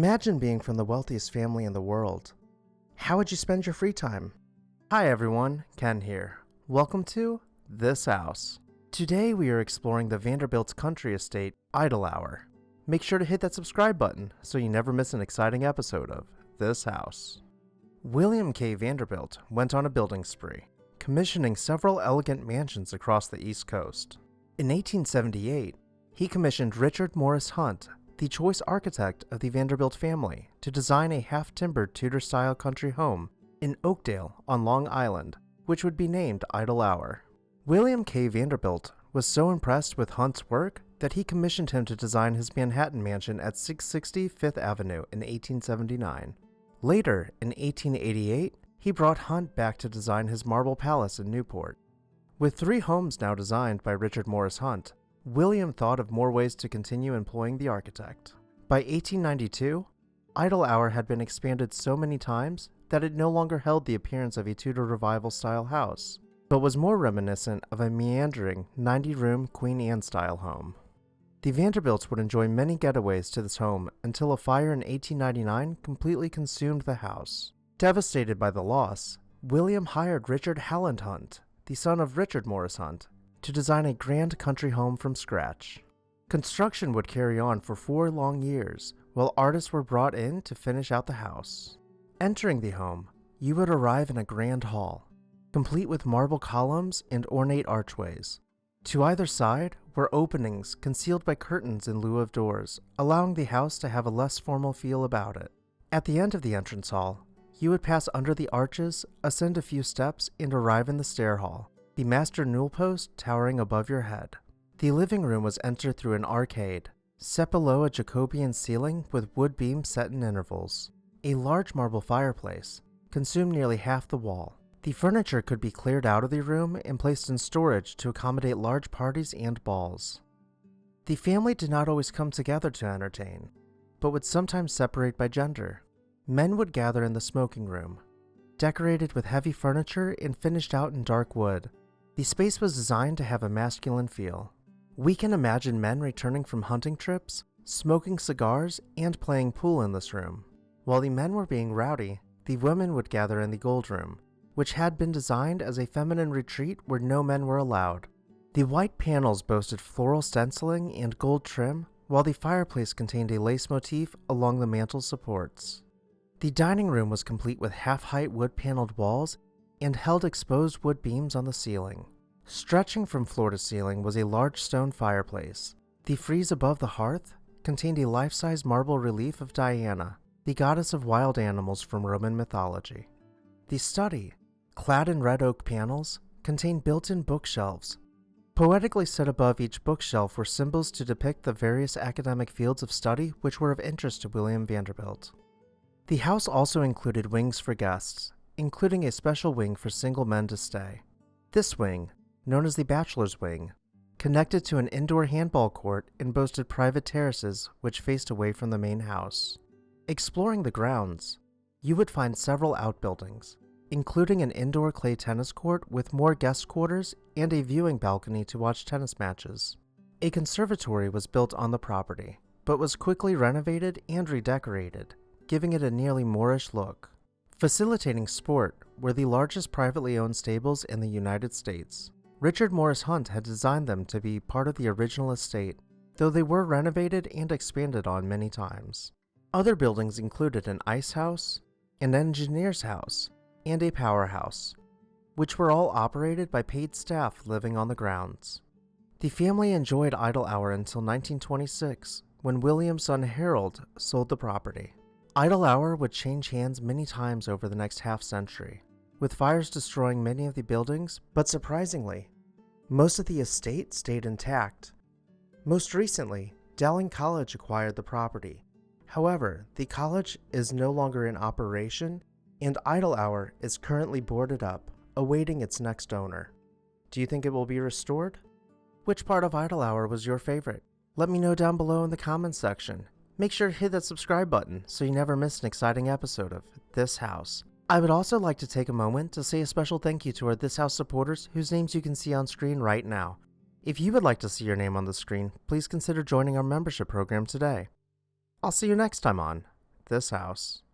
Imagine being from the wealthiest family in the world. How would you spend your free time? Hi everyone, Ken here. Welcome to This House. Today we are exploring the Vanderbilt's country estate, Idle Hour. Make sure to hit that subscribe button so you never miss an exciting episode of This House. William K. Vanderbilt went on a building spree, commissioning several elegant mansions across the East Coast. In 1878, he commissioned Richard Morris Hunt, the choice architect of the Vanderbilt family, to design a half-timbered Tudor-style country home in Oakdale on Long Island, which would be named Idle Hour. William K. Vanderbilt was so impressed with Hunt's work that he commissioned him to design his Manhattan mansion at 660 Fifth Avenue in 1879. Later, in 1888, he brought Hunt back to design his Marble Palace in Newport. With 3 homes now designed by Richard Morris Hunt, William thought of more ways to continue employing the architect. By 1892, Idle Hour had been expanded so many times that it no longer held the appearance of a Tudor Revival-style house, but was more reminiscent of a meandering 90-room Queen Anne-style home. The Vanderbilts would enjoy many getaways to this home until a fire in 1899 completely consumed the house. Devastated by the loss, William hired Richard Halland Hunt, the son of Richard Morris Hunt, to design a grand country home from scratch. Construction would carry on for 4 long years, while artists were brought in to finish out the house. Entering the home, you would arrive in a grand hall, complete with marble columns and ornate archways. To either side were openings concealed by curtains in lieu of doors, allowing the house to have a less formal feel about it. At the end of the entrance hall, you would pass under the arches, ascend a few steps, and arrive in the stair hall, the master newel post towering above your head. The living room was entered through an arcade, set below a Jacobean ceiling with wood beams set in intervals. A large marble fireplace consumed nearly half the wall. The furniture could be cleared out of the room and placed in storage to accommodate large parties and balls. The family did not always come together to entertain, but would sometimes separate by gender. Men would gather in the smoking room, decorated with heavy furniture and finished out in dark wood. The space was designed to have a masculine feel. We can imagine men returning from hunting trips, smoking cigars, and playing pool in this room. While the men were being rowdy, the women would gather in the gold room, which had been designed as a feminine retreat where no men were allowed. The white panels boasted floral stenciling and gold trim, while the fireplace contained a lace motif along the mantel supports. The dining room was complete with half-height wood-paneled walls and held exposed wood beams on the ceiling. Stretching from floor to ceiling was a large stone fireplace. The frieze above the hearth contained a life-size marble relief of Diana, the goddess of wild animals from Roman mythology. The study, clad in red oak panels, contained built-in bookshelves. Poetically set above each bookshelf were symbols to depict the various academic fields of study which were of interest to William Vanderbilt. The house also included wings for guests, including a special wing for single men to stay. This wing, known as the bachelor's wing, connected to an indoor handball court and boasted private terraces which faced away from the main house. Exploring the grounds, you would find several outbuildings, including an indoor clay tennis court with more guest quarters and a viewing balcony to watch tennis matches. A conservatory was built on the property, but was quickly renovated and redecorated, giving it a nearly Moorish look. Facilitating sport were the largest privately owned stables in the United States. Richard Morris Hunt had designed them to be part of the original estate, though they were renovated and expanded on many times. Other buildings included an ice house, an engineer's house, and a powerhouse, which were all operated by paid staff living on the grounds. The family enjoyed Idle Hour until 1926, when William's son Harold sold the property. Idle Hour would change hands many times over the next half-century, with fires destroying many of the buildings, but surprisingly, most of the estate stayed intact. Most recently, Dowling College acquired the property. However, the college is no longer in operation, and Idle Hour is currently boarded up, awaiting its next owner. Do you think it will be restored? Which part of Idle Hour was your favorite? Let me know down below in the comments section. Make sure to hit that subscribe button so you never miss an exciting episode of This House. I would also like to take a moment to say a special thank you to our This House supporters whose names you can see on screen right now. If you would like to see your name on the screen, please consider joining our membership program today. I'll see you next time on this house.